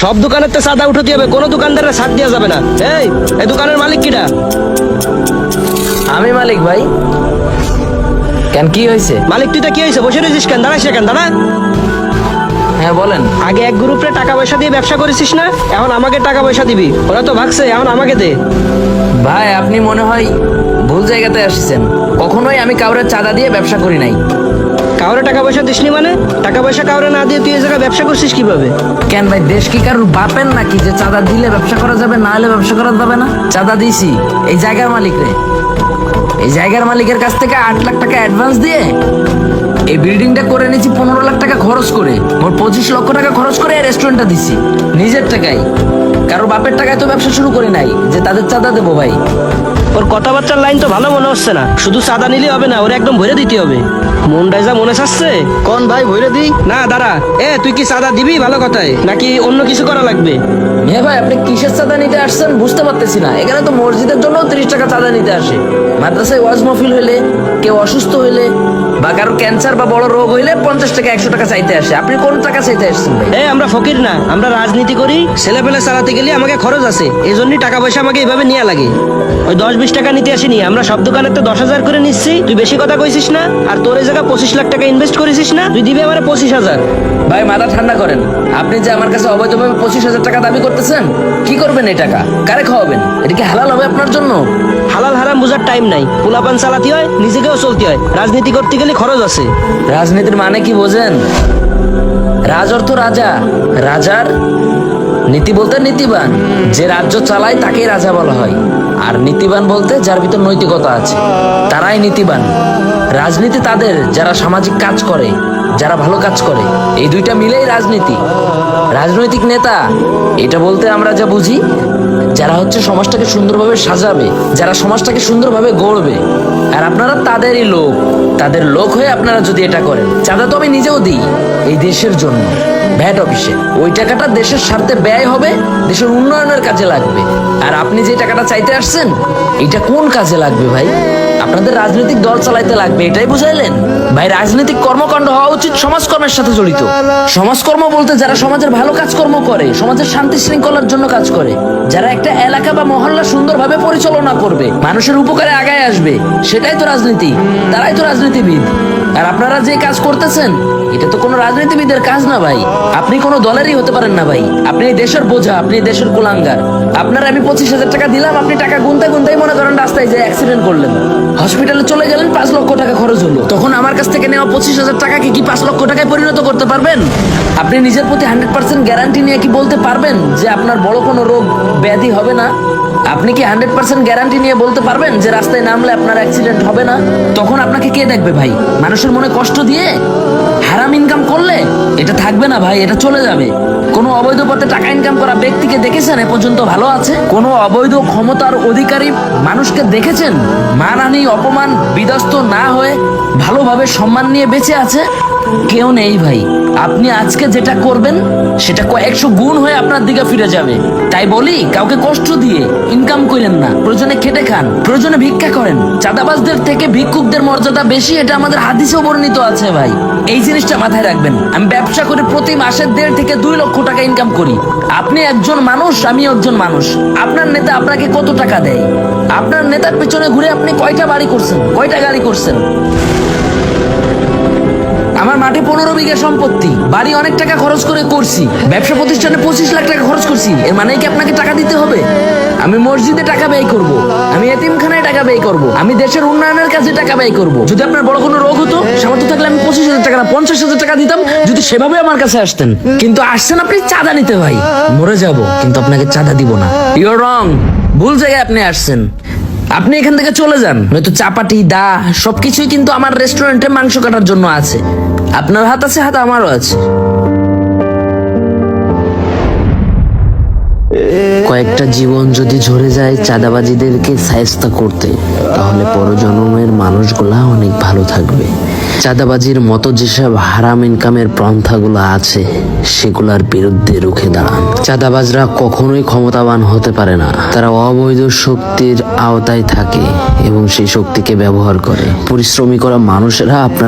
সব দোকানের তো চাঁদা উঠাতে হবে, কোনো দোকানদারের ছাড় দেওয়া যাবে না। এই দোকানের মালিক কিটা? আমি মালিক ভাই। কেন, কি হয়েছে? মালিক তুই তো কি হয়েছে, বসে রয়েছিস কেন? দাঁড়াইস কেন? দাঁড়া। হ্যাঁ বলেন। আগে এক গ্রুপে টাকা পয়সা দিয়ে ব্যবসা করেছিস না, এখন আমাকে টাকা পয়সা দিবি। ওরা তো ভাগছে, এখন আমাকে দে। ভাই আপনি মনে হয় ভুল জায়গাতে আসছেন। কখনোই আমি কাউরে চাঁদা দিয়ে ব্যবসা করি নাই। কাউরে টাকা পয়সা দিসনি মানে? টাকা পয়সা কাউরে না দিয়ে তুই এই জায়গায় ব্যবসা করছিস কিভাবে? কেন ভাই, দেশ কি কারোর বাপের নাকি যে চাঁদা দিলে ব্যবসা করা যাবে, না হলে ব্যবসা করা যাবে না? চাঁদা দিয়েছি এই জায়গার মালিকরে। এই জায়গার মালিকের কাছ থেকে 8 লাখ টাকা অ্যাডভান্স দিয়ে এই বিল্ডিংটা করে নিয়েছি 15 লাখ টাকা খরচ করে। মোট 25 লক্ষ টাকা খরচ করে এই রেস্টুরেন্টটা দিছি নিজের টাকায়। কারোর বাপের টাকায় তো ব্যবসা শুরু করি নাই যে তাদের চাঁদা দেবো ভাই। ওর কথাবার্তার লাইন তো ভালো মনে হচ্ছে না। শুধু চাঁদা নিলে হবে না, ওরে একদম ভরে দিতে হবে। মনটাই যা মনে চাচ্ছে। কোন ভাই ভরে দিই? না দাঁড়া, তুই কি চাঁদা দিবি ভালো কথায়, নাকি অন্য কিছু করা লাগবে? হ্যাঁ ভাই, আপনি কিসের চাঁদা নিতে আসছেন বুঝতে পারতেছি না। এখানে তো মসজিদের জন্য 30 টাকা চাঁদা নিতে আসে। মাদ্রাসায় ওয়াজ মাহফিল হইলে, কেউ অসুস্থ হইলে বা কারো ক্যান্সার বা বড় রোগ হইলে 50 টাকা 100 টাকা চাইতে আসে। আপনি কোন টাকা চাইতে আসছেন ভাই? আমরা ফকির না, আমরা রাজনীতি করি। ছেলে পেলে চালাতে গেলে আমাকে খরচ আছে, এই জন্যই টাকা পয়সা আমাকে এইভাবে নেওয়া লাগে। ওই 10-20 টাকা নিতে আসিনি, আমরা সব দোকানে তো 10,000 করে নিচ্ছি। তুই বেশি কথা কইছিস না? আর তোর এই জায়গায় 25 লাখ টাকা ইনভেস্ট করেছিস না, তুই দিবি আমার 25,000। ভাই মাথা ঠান্ডা করেন। আপনি যে আমার কাছে অবৈধভাবে 25,000 টাকা দাবি করতেছেন, কি করবেন এই টাকা? কারে খাওয়াবেন? এটা কি হালাল হবে আপনার জন্য? হালাল হারাম বুঝার টাইম নাই। পোলাপান চালাতে হয়, নিজেকেও চলতে হয়। রাজনীতি করতে গেলে খরচ আছে। রাজনীতির মানে কি বোঝেন? রাজ অর্থ রাজা, রাজার নীতি বলতে নীতিবান। যে রাজ্য চালায় তাকেই রাজা বলা হয়। আর নীতিবান বলতে যার ভিতর নৈতিকতা আছে, তারাই নীতিবান। রাজনীতি তাদের যারা সামাজিক কাজ করে, যারা ভালো কাজ করে। এই দুইটা মিলেই রাজনীতি। রাজনৈতিক নেতা এটা বলতে আমরা যা বুঝি, যারা হচ্ছে সমাজটাকে সুন্দরভাবে সাজাবে, যারা সমাজটাকে সুন্দরভাবে গড়বে। আর আপনারা তাদেরই লোক। তাদের লোক হয়ে আপনারা যদি এটা করেন, চাঁদা তো আমি নিজেও দিই এই দেশের জন্য, ভ্যাট অফিসে। ওই টাকাটা দেশের স্বার্থে ব্যয় হবে, দেশের উন্নয়নের কাজে লাগবে। আর আপনি যে টাকাটা চাইতে আসছেন, এটা কোন কাজে লাগবে ভাই? আপনাদের রাজনৈতিক দল চালাইতে লাগবে, এটাই বুঝাইলেন ভাই? রাজনৈতিক কর্মকাণ্ড হওয়া উচিত সমাজকর্মের সাথে জড়িত। সমাজকর্ম বলতে যারা সমাজের ভালো কাজকর্ম করে, সমাজের শান্তি শৃঙ্খলার জন্য কাজ করে, যারা একটা এলাকা বা মহল্লা সুন্দরভাবে পরিচালনা করবে, মানুষের উপকারে আগায় আসবে, সেটাই তো রাজনীতি। তারাই তো রাজনীতিবিদ। আর আপনারা যে কাজ করতেছেন, এটা তো কোনো রাজনীতিবিদের কাজ না ভাই। আপনি কোনো দলেরই হতে পারেন না ভাই। আপনি এই দেশের বোঝা, আপনি এই দেশের কুলাঙ্গার। আপনার আমি 25,000 টাকা দিলাম, আপনি টাকা গুনতে গুনতেই মনে করেন রাস্তায় যে অ্যাক্সিডেন্ট করলেন, হসপিটালে চলে গেলেন, 5 লক্ষ টাকা খরচ হলো। তখন আমার কাছ থেকে নেওয়া 25,000 টাকাকে কি 5 লক্ষ টাকায় পরিণত করতে পারবেন? আপনি নিজের প্রতি 100% গ্যারান্টি নিয়ে কি বলতে পারবেন যে আপনার বড় কোনো রোগ ব্যাধি হবে না? আপনি কি 100% গ্যারান্টি নিয়ে বলতে পারবেন যে রাস্তায় নামলে আপনার অ্যাক্সিডেন্ট হবে না? তখন আপনাকে কে দেখবে ভাই? মানুষের মনে কষ্ট দিয়ে হারাম ইনকাম করলে এটা থাকবে না ভাই, এটা চলে যাবে। কোনো অবৈধ পথে টাকা ইনকাম করা ব্যক্তিকে দেখেছেন এ পর্যন্ত ভালো আছে? কোনো অবৈধ ক্ষমতার অধিকারী মানুষকে দেখেছেন মানহানি অপমান বিধ্বস্ত না হয়ে ভালোভাবে সম্মান নিয়ে বেঁচে আছে? কেউ নেই ভাই। আপনি আজকে যেটা করবেন সেটা 100 গুণ হয়ে আপনার দিকে ফিরে যাবে। তাই বলি, কাউকে কষ্ট দিয়ে ইনকাম করেন না, প্রয়োজনে খেটে খান, প্রয়োজনে ভিক্ষা করেন। চাঁদাবাজদের থেকে ভিক্ষুকদের মর্যাদা বেশি, এটা আমাদের হাদিসেও বর্ণিত আছে ভাই। এই জিনিসটা মাথায় রাখবেন। আমি ব্যবসা করে প্রতি মাসে 1.5 থেকে 2 লক্ষ টাকা ইনকাম করি। আপনি একজন মানুষ, আমি একজন মানুষ। আপনার নেতা আপনাকে কত টাকা দেয়? আপনার নেতার পেছনে ঘুরে আপনি কয়টা বাড়ি করছেন, কয়টা গাড়ি করছেন? আমার মাঠে 15 বিঘা সম্পত্তি, বাড়ি অনেক টাকা খরচ করে করছি, ব্যবসা প্রতিষ্ঠানে 25 লাখ টাকা খরচ করছি। এর মানে কি আপনাকে টাকা দিতে হবে? আমি মসজিদে টাকা ব্যয় করব, আমি এতিমখানায় টাকা ব্যয় করব, আমি দেশের উন্নয়নের কাজে টাকা ব্যয় করব। যদি আপনার বড় কোনো রোগ হতো, সামর্থ্য থাকলে আমি 25,000 টাকা না 50,000 টাকা দিতাম, যদি সেভাবে আমার কাছে আসতেন। কিন্তু আসছেন আপনি চাঁদা নিতে ভাই। মরে যাব, কিন্তু আপনাকে চাঁদা দিব না। ইউ আর রং, ভুল জায়গায় আপনি আসছেন। আপনি এখান থেকে চলে যান, নয়তো চাপাটি দা সবকিছুই কিন্তু আমার রেস্টুরেন্টে মাংস কাটার জন্য আছে। আপনার হাত আছে, হাত আমারও আছে। কয়েকটা জীবন যদি ঝরে যায় চাঁদাবাজিদেরকে শায়েস্তা করতে, তাহলে পরজন্মের মানুষগুলা অনেক ভালো থাকবে। চাঁদাবাজির মতো যেসব হারাম ইনকামের পন্থাগুলো আছে, সেগুলোর বিরুদ্ধে রুখে দাঁড়ান। চাঁদাবাজরা কখনোই ক্ষমতাবান হতে পারে না। তারা অবৈধ শক্তির আওতায় থাকে এবং সেই শক্তিকে ব্যবহার করে। পরিশ্রমী করা মানুষেরা আপনার